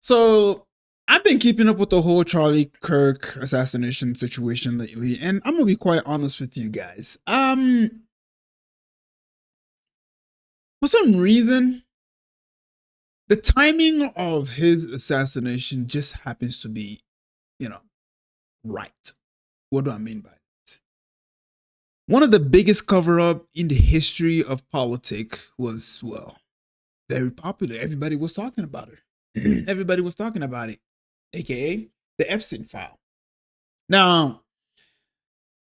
So I've been keeping up with the whole Charlie Kirk assassination situation lately, and I'm gonna be quite honest with you guys. For some reason, the timing of his assassination just happens to be, you know, right. What do I mean by it? One of the biggest cover-up in the history of politics was, well, very popular. Everybody was talking about it. Everybody was talking about it, aka the Epstein file. Now,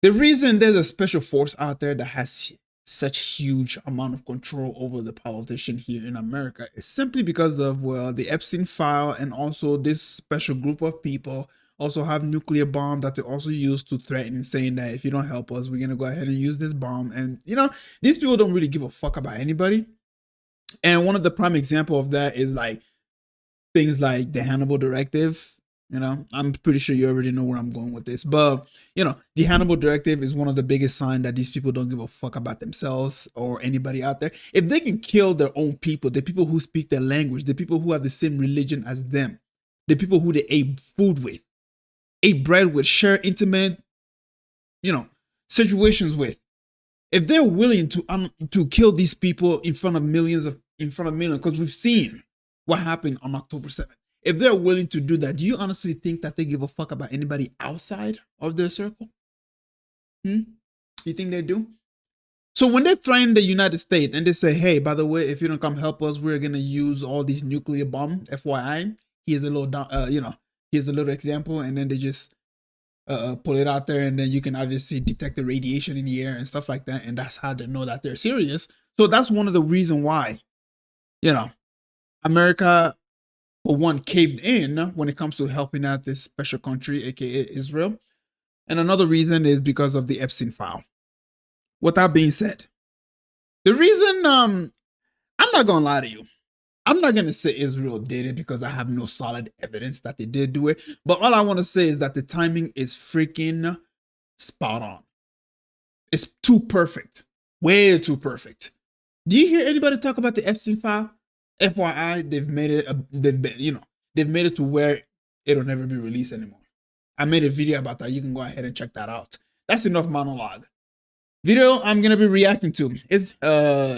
the reason there's a special force out there that has such huge amount of control over the politician here in America is simply because of, well, the Epstein file, and also this special group of people also have nuclear bomb that they also use to threaten, saying that if you don't help us, we're gonna go ahead and use this bomb. And these people don't really give a fuck about anybody. And one of the prime example of that is like things like the Hannibal Directive. I'm pretty sure you already know where I'm going with this, but the Hannibal Directive is one of the biggest signs that these people don't give a fuck about themselves or anybody out there. If they can kill their own people, the people who speak their language, the people who have the same religion as them, the people who they ate food with, ate bread with, share intimate, situations with, if they're willing to kill these people in front of millions, because we've seen what happened on October 7th. If they're willing to do that, do you honestly think that they give a fuck about anybody outside of their circle? You think they do? So when they threaten the United States and they say, hey, by the way, if you don't come help us, we're going to use all these nuclear bombs, FYI, here's a little, here's a little example. And then they just put it out there, and then you can obviously detect the radiation in the air and stuff like that. And that's how they know that they're serious. So that's one of the reasons why, America, for one, caved in when it comes to helping out this special country, aka Israel. And another reason is because of the Epstein file. With that being said, the reason, I'm not gonna lie to you. I'm not gonna say Israel did it because I have no solid evidence that they did do it. But all I want to say is that the timing is freaking spot on. It's too perfect. Way too perfect. Do you hear anybody talk about the Epstein file? FYI, they've made it to where it'll never be released anymore. I made a video about that. You can go ahead and check that out. That's enough monologue. Video I'm gonna be reacting to is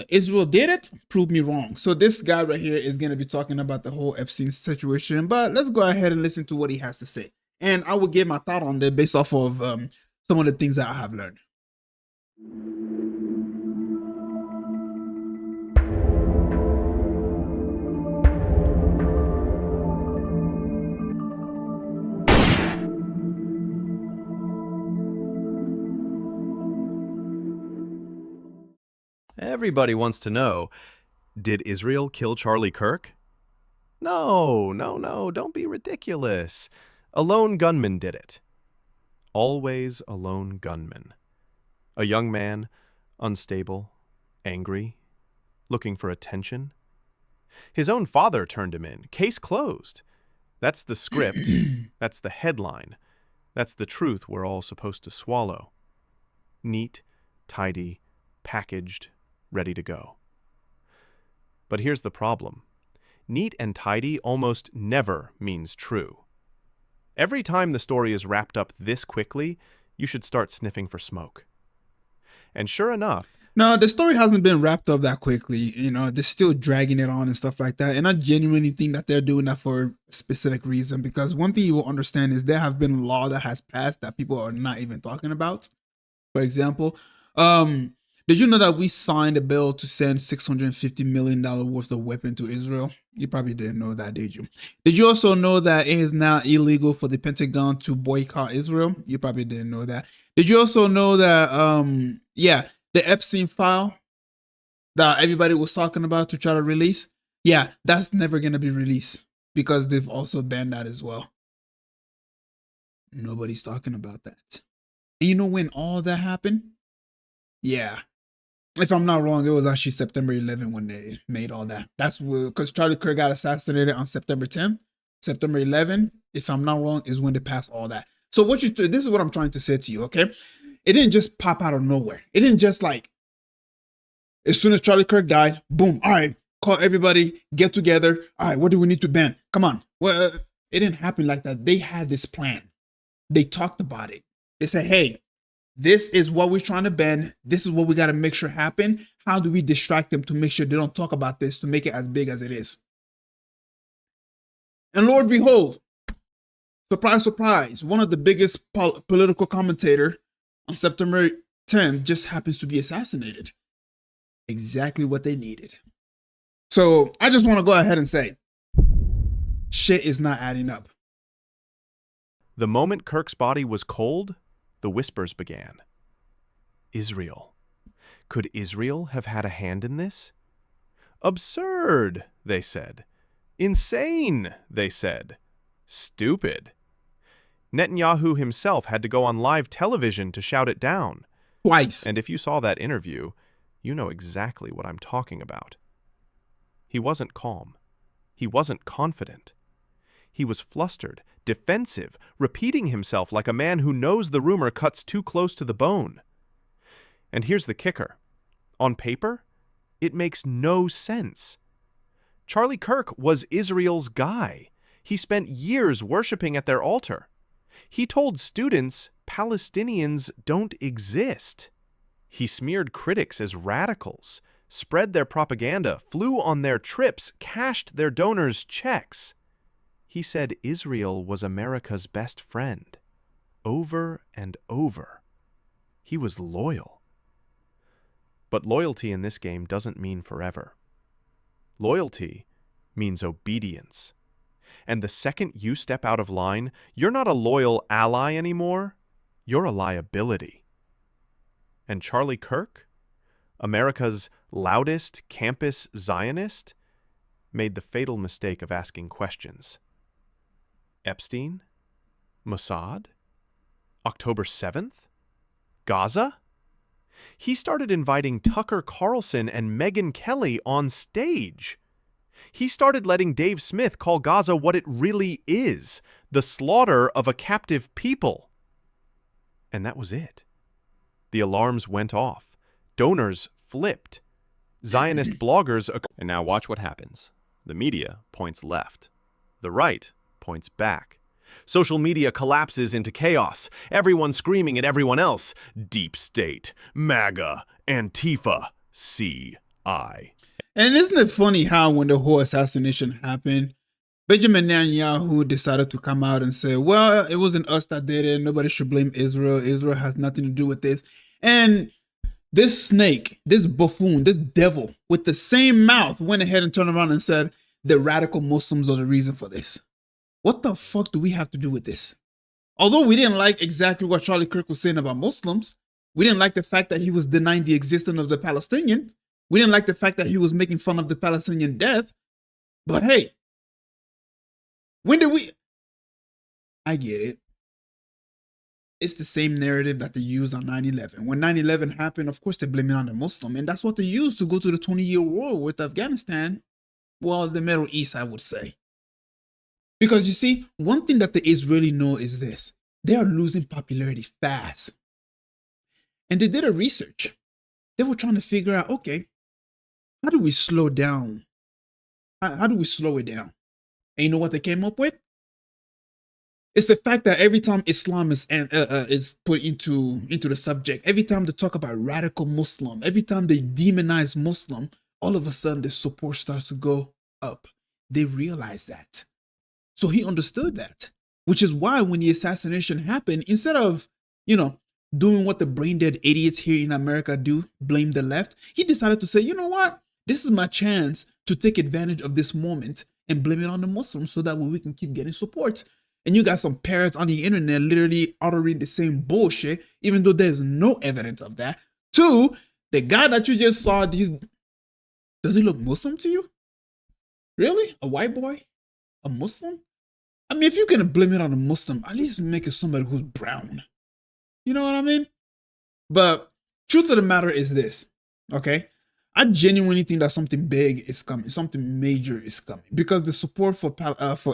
Israel did it, prove me wrong. So this guy right here is gonna be talking about the whole Epstein situation, but let's go ahead and listen to what he has to say, and I will give my thought on that based off of some of the things that I have learned. Everybody wants to know, did Israel kill Charlie Kirk? No, don't be ridiculous. A lone gunman did it. Always a lone gunman. A young man, unstable, angry, looking for attention. His own father turned him in. Case closed. That's the script. That's the headline. That's the truth we're all supposed to swallow. Neat, tidy, packaged, ready to go. But here's the problem. Neat and tidy almost never means true. Every time the story is wrapped up this quickly, you should start sniffing for smoke. And sure enough... No, the story hasn't been wrapped up that quickly. They're still dragging it on and stuff like that. And I genuinely think that they're doing that for a specific reason. Because one thing you will understand is there have been law that has passed that people are not even talking about. For example, did you know that we signed a bill to send $650 million worth of weapons to Israel? You probably didn't know that, did you? Did you also know that it is now illegal for the Pentagon to boycott Israel? You probably didn't know that. Did you also know that, the Epstein file that everybody was talking about to try to release? Yeah, that's never going to be released because they've also banned that as well. Nobody's talking about that. And you know when all that happened? Yeah. If I'm not wrong, it was actually September 11 when they made all that. That's because Charlie Kirk got assassinated on September 10th. September 11, if I'm not wrong, is when they passed all that. So this is what I'm trying to say to you, okay? It didn't just pop out of nowhere. It didn't just like, as soon as Charlie Kirk died, boom, all right, call everybody, get together. All right, what do we need to ban? Come on, Well, it didn't happen like that. They had this plan. They talked about it. They said, hey, this is what we're trying to bend. This is what we got to make sure happen. How do we distract them to make sure they don't talk about this to make it as big as it is? And Lord behold, surprise, surprise, one of the biggest political commentator on September 10th just happens to be assassinated. Exactly what they needed. So I just want to go ahead and say, shit is not adding up. The moment Kirk's body was cold, the whispers began. Israel. Could Israel have had a hand in this? Absurd, they said. Insane, they said. Stupid. Netanyahu himself had to go on live television to shout it down. Twice. And if you saw that interview, you know exactly what I'm talking about. He wasn't calm. He wasn't confident. He was flustered, defensive, repeating himself like a man who knows the rumor cuts too close to the bone. And here's the kicker. On paper, it makes no sense. Charlie Kirk was Israel's guy. He spent years worshiping at their altar. He told students Palestinians don't exist. He smeared critics as radicals, spread their propaganda, flew on their trips, cashed their donors' checks. He said Israel was America's best friend. Over and over. He was loyal. But loyalty in this game doesn't mean forever. Loyalty means obedience. And the second you step out of line, you're not a loyal ally anymore. You're a liability. And Charlie Kirk, America's loudest campus Zionist, made the fatal mistake of asking questions. Epstein? Mossad? October 7th? Gaza? He started inviting Tucker Carlson and Megyn Kelly on stage. He started letting Dave Smith call Gaza what it really is, the slaughter of a captive people. And that was it. The alarms went off. Donors flipped. Zionist bloggers... And now watch what happens. The media points left. The right points back. Social media collapses into chaos. Everyone screaming at everyone else. Deep State, MAGA, Antifa, CI. And isn't it funny how when the whole assassination happened, Benjamin Netanyahu decided to come out and say, well, it wasn't us that did it. Nobody should blame Israel. Israel has nothing to do with this. And this snake, this buffoon, this devil with the same mouth went ahead and turned around and said, the radical Muslims are the reason for this. What the fuck do we have to do with this? Although we didn't like exactly what Charlie Kirk was saying about Muslims, we didn't like the fact that he was denying the existence of the Palestinians. We didn't like the fact that he was making fun of the Palestinian death. But hey, when did we... I get it. It's the same narrative that they used on 9/11. When 9/11 happened, of course, they blame it on the Muslim. And that's what they used to go to the 20-year war with Afghanistan. Well, the Middle East, I would say. Because you see, one thing that the Israelis know is this. They are losing popularity fast. And they did a research. They were trying to figure out, okay, how do we slow down? How do we slow it down? And you know what they came up with? It's the fact that every time Islam is put into the subject, every time they talk about radical Muslim, every time they demonize Muslim, all of a sudden the support starts to go up. They realize that. So he understood that, which is why when the assassination happened, instead of, doing what the brain dead idiots here in America do, blame the left, he decided to say, you know what? This is my chance to take advantage of this moment and blame it on the Muslims so that way we can keep getting support. And you got some parrots on the internet literally uttering the same bullshit, even though there's no evidence of that. Two, the guy that you just saw, does he look Muslim to you? Really? A white boy? A Muslim? I mean, if you're going to blame it on a Muslim, at least make it somebody who's brown. You know what I mean? But truth of the matter is this, okay? I genuinely think that something big is coming, something major is coming, because the support for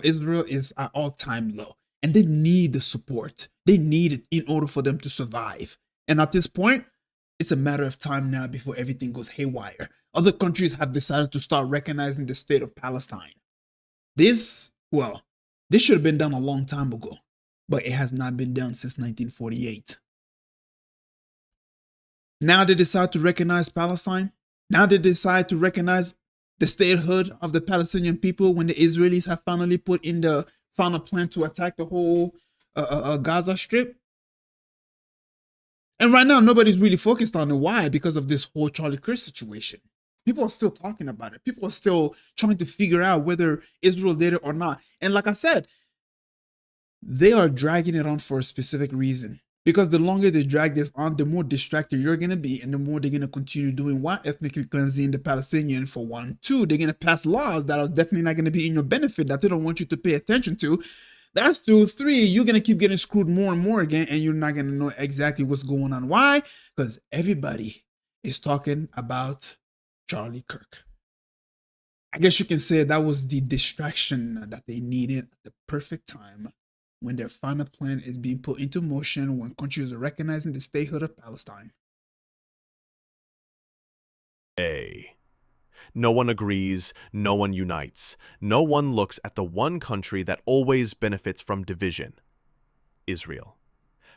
Israel is at all-time low, and they need the support. They need it in order for them to survive. And at this point, it's a matter of time now before everything goes haywire. Other countries have decided to start recognizing the state of Palestine. This, well, This should have been done a long time ago, but it has not been done since 1948. Now they decide to recognize Palestine. Now they decide to recognize the statehood of the Palestinian people when the Israelis have finally put in the final plan to attack the whole Gaza Strip. And right now, nobody's really focused on it. Why? Because of this whole Charlie Kirk situation. People are still talking about it. People are still trying to figure out whether Israel did it or not. And like I said, they are dragging it on for a specific reason. Because the longer they drag this on, the more distracted you're going to be, and the more they're going to continue doing what? Ethnically cleansing the Palestinian, for one. Two, they're going to pass laws that are definitely not going to be in your benefit, that they don't want you to pay attention to. That's two. Three, you're going to keep getting screwed more and more again, and you're not going to know exactly what's going on. Why? Because everybody is talking about Charlie Kirk. I guess you can say that was the distraction that they needed at the perfect time, when their final plan is being put into motion, when countries are recognizing the statehood of Palestine. No one agrees, no one unites, no one looks at the one country that always benefits from division: Israel.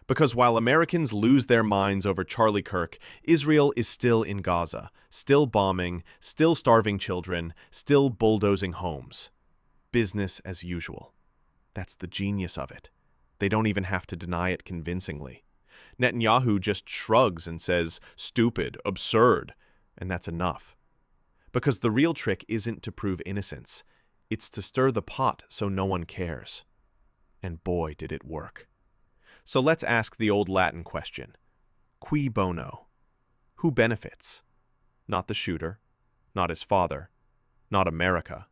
Because while Americans lose their minds over Charlie Kirk, Israel is still in Gaza, still bombing, still starving children, still bulldozing homes. Business as usual. That's the genius of it. They don't even have to deny it convincingly. Netanyahu just shrugs and says, "Stupid, absurd," and that's enough. Because the real trick isn't to prove innocence. It's to stir the pot so no one cares. And boy, did it work. So let's ask the old Latin question. Cui bono? Who benefits? Not the shooter, not his father, not America.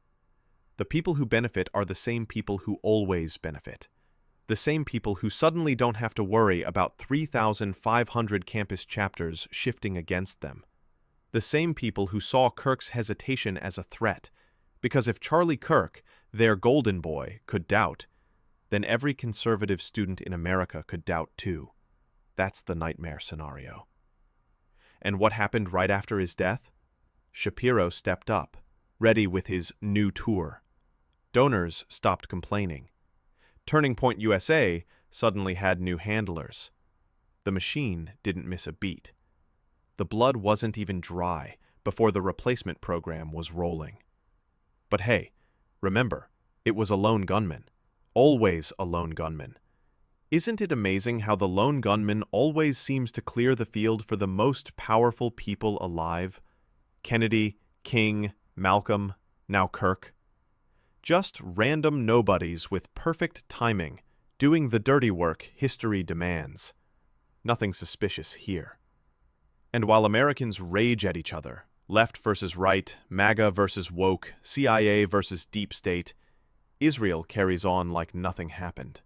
The people who benefit are the same people who always benefit. The same people who suddenly don't have to worry about 3,500 campus chapters shifting against them. The same people who saw Kirk's hesitation as a threat, because if Charlie Kirk, their golden boy, could doubt, then every conservative student in America could doubt too. That's the nightmare scenario. And what happened right after his death? Shapiro stepped up, ready with his new tour. Donors stopped complaining. Turning Point USA suddenly had new handlers. The machine didn't miss a beat. The blood wasn't even dry before the replacement program was rolling. But hey, remember, it was a lone gunman. Always a lone gunman. Isn't it amazing how the lone gunman always seems to clear the field for the most powerful people alive? Kennedy, King, Malcolm, now Kirk. Just random nobodies with perfect timing, doing the dirty work history demands. Nothing suspicious here. And while Americans rage at each other, left versus right, MAGA versus woke, CIA versus deep state, Israel carries on like nothing happened.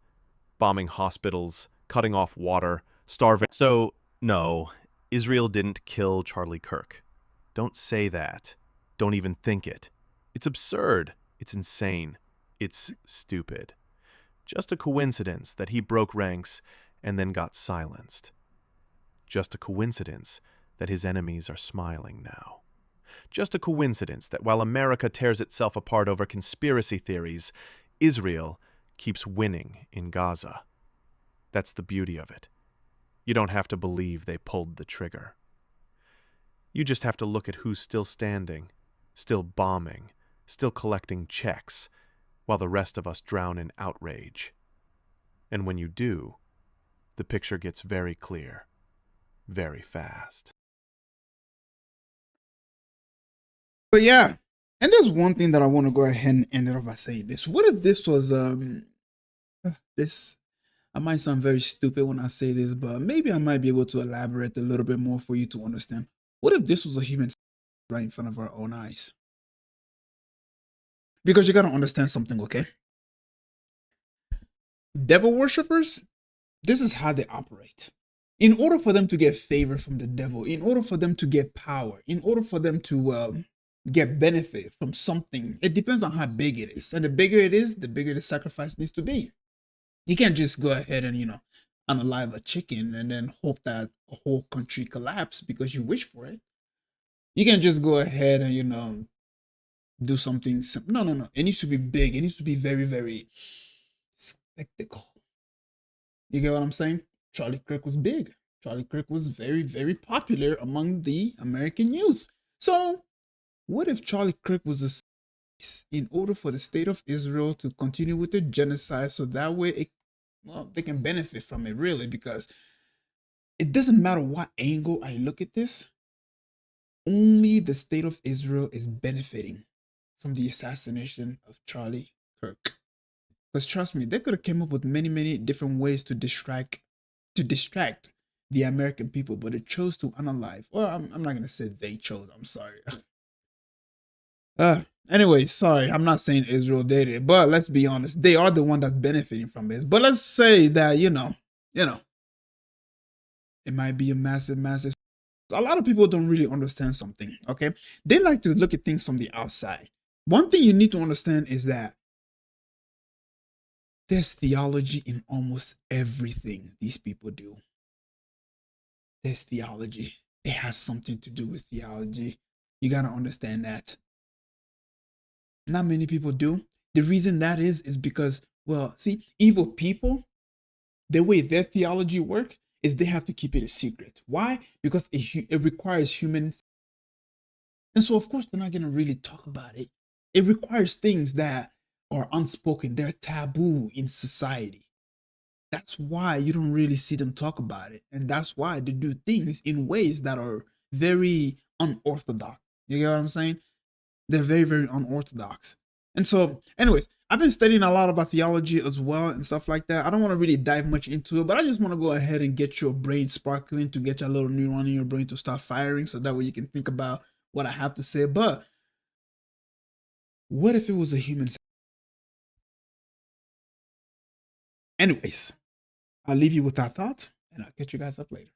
Bombing hospitals, cutting off water, starving. So, no, Israel didn't kill Charlie Kirk. Don't say that. Don't even think it. It's absurd. It's insane. It's stupid. Just a coincidence that he broke ranks and then got silenced. Just a coincidence that his enemies are smiling now. Just a coincidence that while America tears itself apart over conspiracy theories, Israel keeps winning in Gaza. That's the beauty of it. You don't have to believe they pulled the trigger. You just have to look at who's still standing, still bombing, still collecting checks, while the rest of us drown in outrage. And when you do, the picture gets very clear, very fast. But yeah, and there's one thing that I want to go ahead and end it off by saying this. What if this was this? I might sound very stupid when I say this, but maybe I might be able to elaborate a little bit more for you to understand. What if this was a human right in front of our own eyes? Because you gotta understand something, okay? Devil worshippers, this is how they operate. In order for them to get favor from the devil, in order for them to get power, in order for them to get benefit from something, it depends on how big it is. And the bigger it is, the bigger the sacrifice needs to be. You can't just go ahead and, unalive a chicken and then hope that a whole country collapse because you wish for it. You can't just go ahead and, do something simple. No. It needs to be big. It needs to be very, very spectacle. You get what I'm saying? Charlie Kirk was big. Charlie Kirk was very, very popular among the American youth. So, what if Charlie Kirk was a in order for the state of Israel to continue with the genocide so that way they can benefit from it really, because it doesn't matter what angle I look at this, only the state of Israel is benefiting from the assassination of Charlie Kirk. Because trust me, they could have came up with many, many different ways to distract the American people, but it chose to unalive. Well, I'm not gonna say they chose. I'm sorry. Anyway, sorry, I'm not saying Israel did it, but let's be honest, they are the one that's benefiting from it. But let's say that it might be a massive, massive. A lot of people don't really understand something. Okay, they like to look at things from the outside. One thing you need to understand is that there's theology in almost everything these people do. There's theology. It has something to do with theology. You gotta understand that. Not many people do. The reason that is because, well, see, evil people, the way their theology work is they have to keep it a secret. Why? Because it requires humans. And so, of course, they're not going to really talk about it. It requires things that are unspoken. They're taboo in society. That's why you don't really see them talk about it. And that's why they do things in ways that are very unorthodox. You get what I'm saying? They're very, very unorthodox. And so, anyways, I've been studying a lot about theology as well and stuff like that. I don't want to really dive much into it, but I just want to go ahead and get your brain sparkling, to get your little neuron in your brain to start firing, so that way you can think about what I have to say. But what if it was a human? Anyways, I'll leave you with that thought, and I'll catch you guys up later.